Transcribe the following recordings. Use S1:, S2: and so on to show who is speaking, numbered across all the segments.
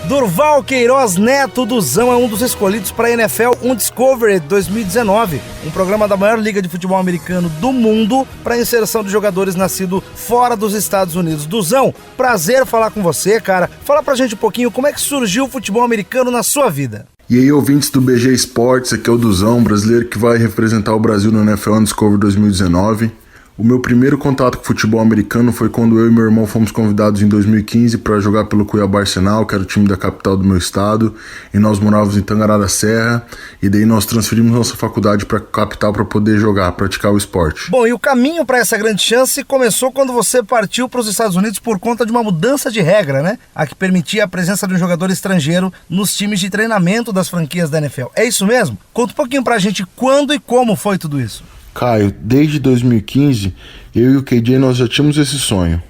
S1: Durval Queiroz Neto Duzão é um dos escolhidos para a NFL Undiscovered 2019, um programa da maior liga de futebol americano do mundo para inserção de jogadores nascidos fora dos Estados Unidos. Duzão, prazer falar com você, cara. Fala pra gente um pouquinho como é que surgiu o futebol americano na sua vida.
S2: E aí, ouvintes do BG Esportes, aqui é o Duzão, brasileiro que vai representar o Brasil no NFL Undiscovered 2019. O meu primeiro contato com o futebol americano foi quando eu e meu irmão fomos convidados em 2015 para jogar pelo Cuiabá Arsenal, que era o time da capital do meu estado, e nós morávamos em Tangará da Serra, e daí nós transferimos nossa faculdade para a capital para poder jogar, praticar o esporte.
S1: Bom, e o caminho para essa grande chance começou quando você partiu para os Estados Unidos por conta de uma mudança de regra, né? A que permitia a presença de um jogador estrangeiro nos times de treinamento das franquias da NFL. É isso mesmo? Conta um pouquinho pra gente quando e como foi tudo isso.
S2: Caio, desde 2015, eu e o KJ nós já tínhamos esse sonho.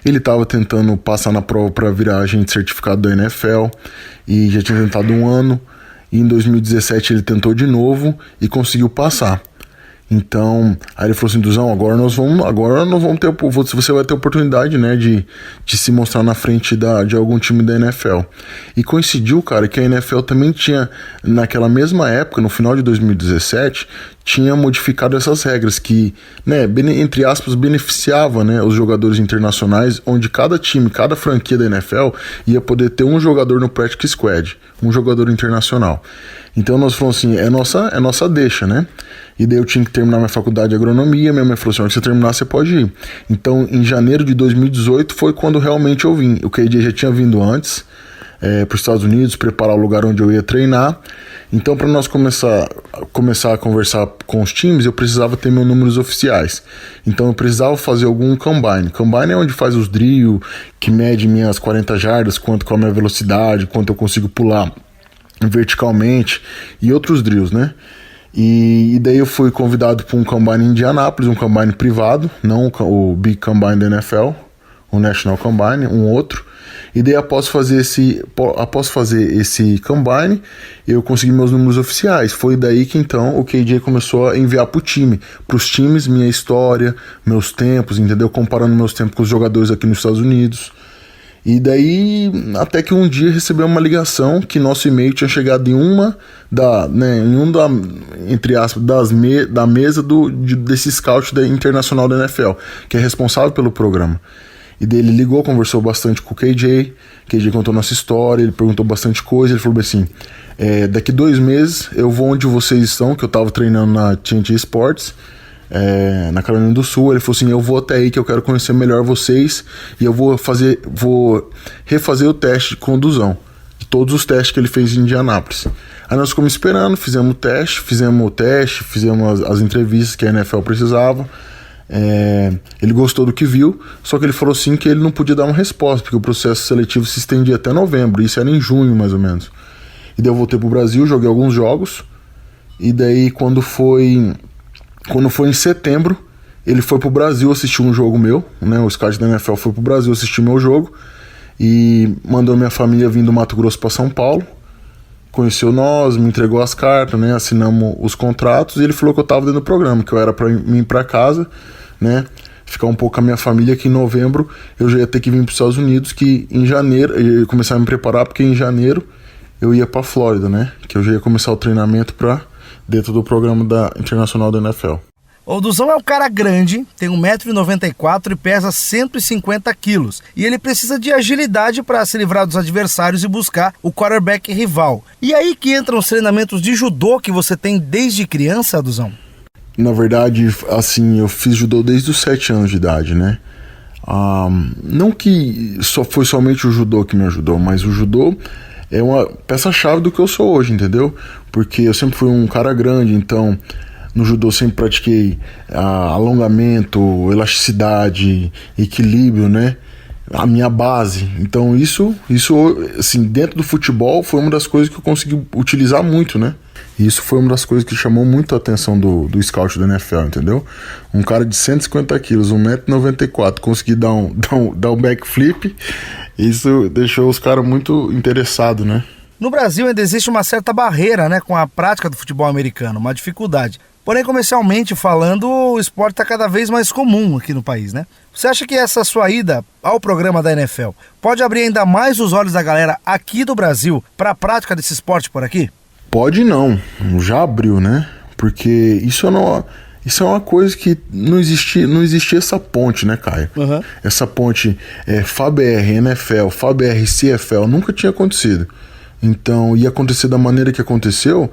S2: Ele estava tentando passar na prova para virar agente certificado da NFL e já tinha tentado um ano. E em 2017 ele tentou de novo e conseguiu passar. Então, aí ele falou assim, Duzão, agora nós vamos ter, você vai ter oportunidade, né, de se mostrar na frente de algum time da NFL. E coincidiu, cara, que a NFL também tinha, naquela mesma época, no final de 2017, tinha modificado essas regras que, né, entre aspas, beneficiava, né, os jogadores internacionais, onde cada time, cada franquia da NFL ia poder ter um jogador no practice squad, um jogador internacional. Então nós falamos assim, é nossa deixa, né? E daí eu tinha que terminar minha faculdade de agronomia, minha mãe falou assim, se você terminar você pode ir. Então em janeiro de 2018 foi quando realmente eu vim. O KJ já tinha vindo antes para os Estados Unidos, preparar o lugar onde eu ia treinar. Então para nós começar a conversar com os times, eu precisava ter meus números oficiais. Então eu precisava fazer algum combine. Combine é onde faz os drill, que mede minhas 40 jardas, qual a minha velocidade, quanto eu consigo pular verticalmente e outros drills, né? E daí eu fui convidado para um combine em Indianápolis, um combine privado, não o Big Combine da NFL, o National Combine, um outro. E daí após fazer esse combine, eu consegui meus números oficiais. Foi daí que então o KJ começou a enviar para os times, minha história, meus tempos, entendeu? Comparando meus tempos com os jogadores aqui nos Estados Unidos. E daí, até que um dia recebeu uma ligação que nosso e-mail tinha chegado entre aspas, da mesa desse scout internacional da NFL, que é responsável pelo programa. E daí ele ligou, conversou bastante com o KJ contou nossa história, ele perguntou bastante coisa, ele falou assim, daqui 2 meses eu vou onde vocês estão, que eu tava treinando na TNT Sports, na Carolina do Sul. Ele falou assim, eu vou até aí que eu quero conhecer melhor vocês e eu vou refazer o teste com o Duzão, de todos os testes que ele fez em Indianápolis. Aí nós ficamos esperando, fizemos o teste, fizemos as entrevistas que a NFL precisava. Ele gostou do que viu, só que ele falou assim que ele não podia dar uma resposta, porque o processo seletivo se estendia até novembro, isso era em junho mais ou menos. E daí eu voltei pro Brasil, joguei alguns jogos, e daí quando foi em setembro, ele foi pro Brasil assistir um jogo meu, né? O scout da NFL foi pro Brasil assistir meu jogo e mandou minha família vir do Mato Grosso para São Paulo, conheceu nós, me entregou as cartas, né? Assinamos os contratos e ele falou que eu tava dentro do programa, que eu era para ir para casa, né? Ficar um pouco com a minha família, que em novembro eu já ia ter que vir para os Estados Unidos, que em janeiro eu ia começar a me preparar, porque em janeiro eu ia para Flórida, né? Que eu já ia começar o treinamento dentro do programa internacional da NFL.
S1: O Duzão é um cara grande, tem 1,94 m e pesa 150 kg. E ele precisa de agilidade para se livrar dos adversários e buscar o quarterback rival. E aí que entram os treinamentos de judô que você tem desde criança, Duzão?
S2: Na verdade, assim, eu fiz judô desde os 7 anos de idade, né? Não que foi somente o judô que me ajudou, mas o judô é uma peça-chave do que eu sou hoje, entendeu? Porque eu sempre fui um cara grande, então no judô eu sempre pratiquei alongamento, elasticidade, equilíbrio, né? A minha base. Então isso assim, dentro do futebol foi uma das coisas que eu consegui utilizar muito, né? E isso foi uma das coisas que chamou muito a atenção do scout da NFL, entendeu? Um cara de 150 quilos, 1,94 m, conseguir dar um backflip, isso deixou os caras muito interessados, né?
S1: No Brasil ainda existe uma certa barreira, né, com a prática do futebol americano, uma dificuldade. Porém, comercialmente falando, o esporte está cada vez mais comum aqui no país, né? Você acha que essa sua ida ao programa da NFL pode abrir ainda mais os olhos da galera aqui do Brasil para a prática desse esporte por aqui?
S2: Pode não, já abriu, né? Porque isso é uma coisa que não existia essa ponte, né, Caio?
S1: Uhum.
S2: Essa ponte FABR, NFL, FABR, CFL, nunca tinha acontecido. Então, ia acontecer da maneira que aconteceu,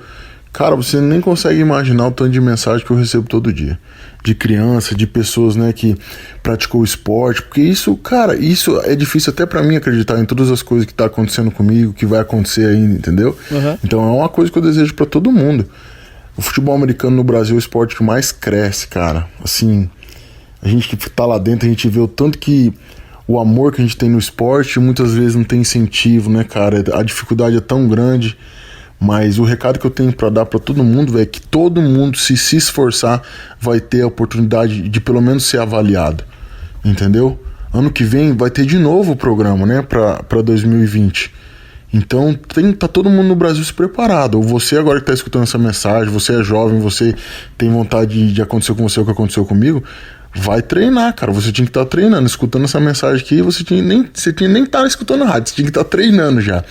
S2: cara, você nem consegue imaginar o tanto de mensagem que eu recebo todo dia. De criança, de pessoas, né, que praticou esporte. Porque isso, cara, isso é difícil até pra mim acreditar em todas as coisas que tá acontecendo comigo, que vai acontecer ainda, entendeu?
S1: Uhum.
S2: Então é uma coisa que eu desejo pra todo mundo. O futebol americano no Brasil é o esporte que mais cresce, cara. Assim, a gente que tá lá dentro, a gente vê o tanto que o amor que a gente tem no esporte muitas vezes não tem incentivo, né, cara? A dificuldade é tão grande. Mas o recado que eu tenho pra dar pra todo mundo é que todo mundo, se esforçar, vai ter a oportunidade de pelo menos ser avaliado. Entendeu? Ano que vem vai ter de novo o programa, né? Pra 2020. Então tá todo mundo no Brasil se preparado. Ou você agora que tá escutando essa mensagem, você é jovem, você tem vontade de acontecer com você o que aconteceu comigo, vai treinar, cara. Você tinha que estar treinando, escutando essa mensagem aqui, você tinha nem estar escutando a rádio, você tinha que estar treinando já.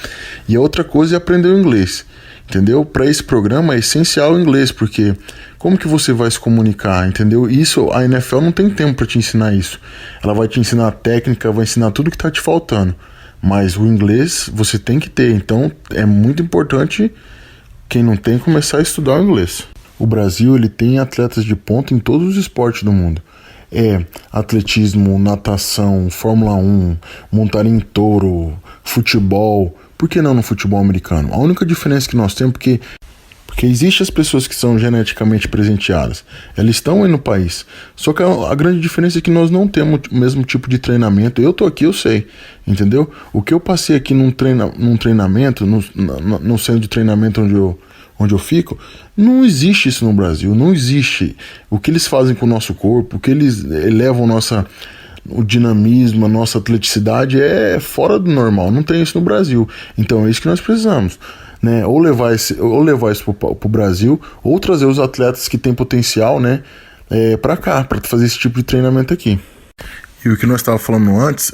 S2: E a outra coisa é aprender o inglês. Entendeu? Para esse programa é essencial o inglês, porque como que você vai se comunicar, entendeu? Isso, a NFL não tem tempo para te ensinar isso. Ela vai te ensinar a técnica, vai ensinar tudo que tá te faltando. Mas o inglês você tem que ter, então é muito importante quem não tem começar a estudar o inglês. O Brasil, ele tem atletas de ponta em todos os esportes do mundo. Atletismo, natação, Fórmula 1, montar em touro, futebol. Por que não no futebol americano? A única diferença que nós temos porque existem as pessoas que são geneticamente presenteadas. Elas estão aí no país. Só que a grande diferença é que nós não temos o mesmo tipo de treinamento. Eu tô aqui, eu sei. Entendeu? O que eu passei aqui num treinamento, no centro de treinamento onde eu fico, não existe isso no Brasil. Não existe. O que eles fazem com o nosso corpo, o que eles elevam o dinamismo, a nossa atleticidade é fora do normal, não tem isso no Brasil. Então é isso que nós precisamos, né? Ou levar isso pro Brasil, ou trazer os atletas que têm potencial, né, para cá, para fazer esse tipo de treinamento aqui. E o que nós estávamos falando antes,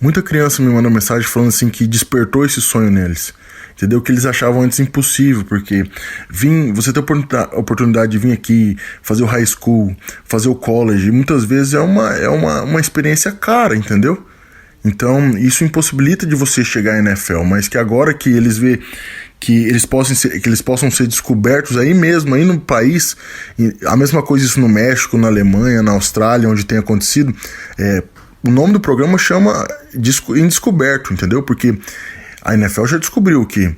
S2: muita criança me manda mensagem falando assim que despertou esse sonho neles. Entendeu? Que eles achavam antes impossível, porque você tem a oportunidade de vir aqui, fazer o high school, fazer o college, e muitas vezes é uma experiência cara, entendeu? Então isso impossibilita de você chegar à NFL, mas que agora que eles vê que eles possam ser descobertos aí mesmo, aí no país, a mesma coisa isso no México, na Alemanha, na Austrália, onde tem acontecido, o nome do programa chama Indescoberto, entendeu? Porque a NFL já descobriu que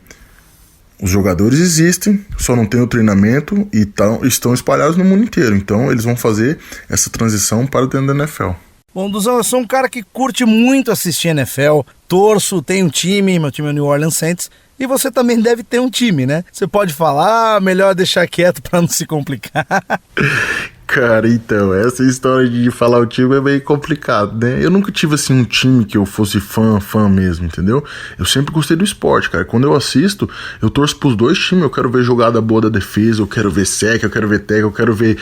S2: os jogadores existem, só não tem o treinamento e estão espalhados no mundo inteiro. Então eles vão fazer essa transição para dentro da NFL.
S1: Bom, Duzão, eu sou um cara que curte muito assistir NFL, torço, tenho um time, meu time é o New Orleans Saints, e você também deve ter um time, né? Você pode falar, melhor deixar quieto para não se complicar.
S2: Cara, então, essa história de falar o time é meio complicado, né? Eu nunca tive, assim, um time que eu fosse fã mesmo, entendeu? Eu sempre gostei do esporte, cara. Quando eu assisto, eu torço pros dois times. Eu quero ver jogada boa da defesa, eu quero ver sec, eu quero ver tag, eu quero ver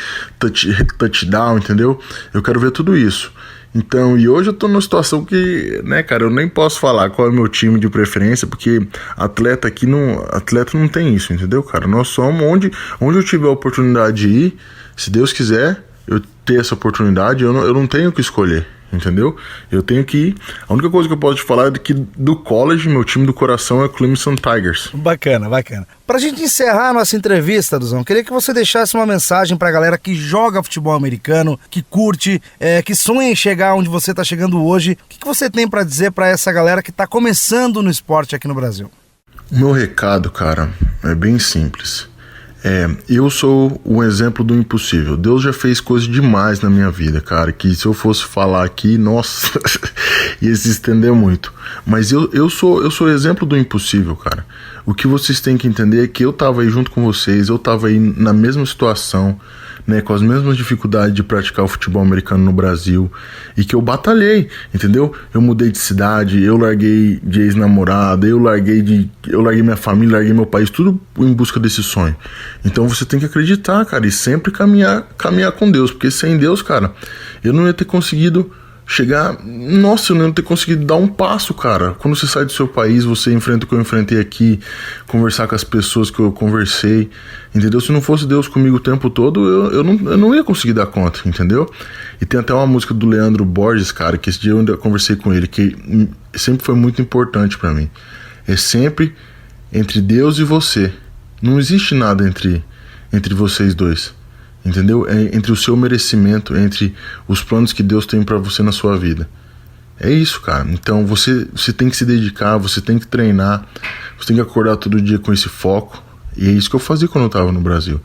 S2: touchdown, entendeu? Eu quero ver tudo isso. Então, e hoje eu tô numa situação que, né, cara, eu nem posso falar qual é o meu time de preferência, porque atleta não tem isso, entendeu, cara? Nós somos onde eu tiver a oportunidade de ir, se Deus quiser, eu ter essa oportunidade, eu não tenho que escolher, entendeu? Eu tenho que ir. A única coisa que eu posso te falar é que do college, meu time do coração é o Clemson Tigers.
S1: Bacana. Pra gente encerrar a nossa entrevista, Duzão, queria que você deixasse uma mensagem pra galera que joga futebol americano, que curte, que sonha em chegar onde você tá chegando hoje. O que você tem pra dizer pra essa galera que tá começando no esporte aqui no Brasil?
S2: O meu recado, cara, é bem simples. Eu sou um exemplo do impossível. Deus já fez coisas demais na minha vida, cara, que se eu fosse falar aqui, nossa, ia se estender muito. Mas eu sou exemplo do impossível, cara. O que vocês têm que entender é que eu tava aí junto com vocês, eu tava aí na mesma situação, né, com as mesmas dificuldades de praticar o futebol americano no Brasil, e que eu batalhei, entendeu? Eu mudei de cidade, eu larguei de ex-namorada, eu larguei minha família, larguei meu país, tudo em busca desse sonho. Então você tem que acreditar, cara, e sempre caminhar com Deus, porque sem Deus, cara, eu não ia ter conseguido chegar, nossa, eu não ia ter conseguido dar um passo, cara. Quando você sai do seu país, você enfrenta o que eu enfrentei aqui, conversar com as pessoas que eu conversei, entendeu? Se não fosse Deus comigo o tempo todo, eu não ia conseguir dar conta, entendeu? E tem até uma música do Leandro Borges, cara, que esse dia eu ainda conversei com ele, que sempre foi muito importante pra mim. É sempre entre Deus e você. Não existe nada entre vocês dois. Entendeu? É entre o seu merecimento, entre os planos que Deus tem pra você na sua vida. É isso, cara. Então você tem que se dedicar, você tem que treinar, você tem que acordar todo dia com esse foco. E é isso que eu fazia quando eu tava no Brasil.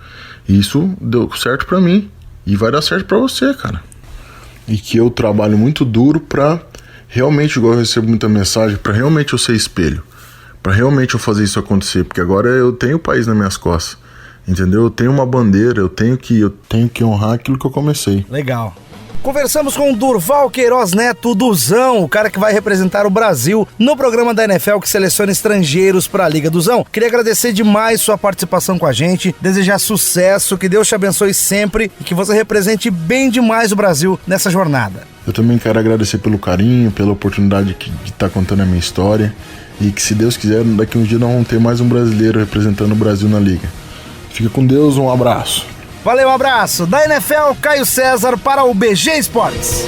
S2: E isso deu certo pra mim. E vai dar certo pra você, cara. E que eu trabalho muito duro pra realmente, igual eu recebo muita mensagem, pra realmente eu ser espelho. Pra realmente eu fazer isso acontecer. Porque agora eu tenho o país nas minhas costas. Entendeu? Eu tenho uma bandeira, eu tenho que honrar aquilo que eu comecei.
S1: Legal. Conversamos com o Durval Queiroz Neto, Duzão, o cara que vai representar o Brasil no programa da NFL que seleciona estrangeiros para a Liga. Duzão, queria agradecer demais sua participação com a gente, desejar sucesso, que Deus te abençoe sempre e que você represente bem demais o Brasil nessa jornada.
S2: Eu também quero agradecer pelo carinho, pela oportunidade de estar contando a minha história e que, se Deus quiser, daqui a uns dias nós vamos ter mais um brasileiro representando o Brasil na Liga. Fica com Deus, um abraço.
S1: Valeu, um abraço. Da NFL, Caio César para o BG Esportes.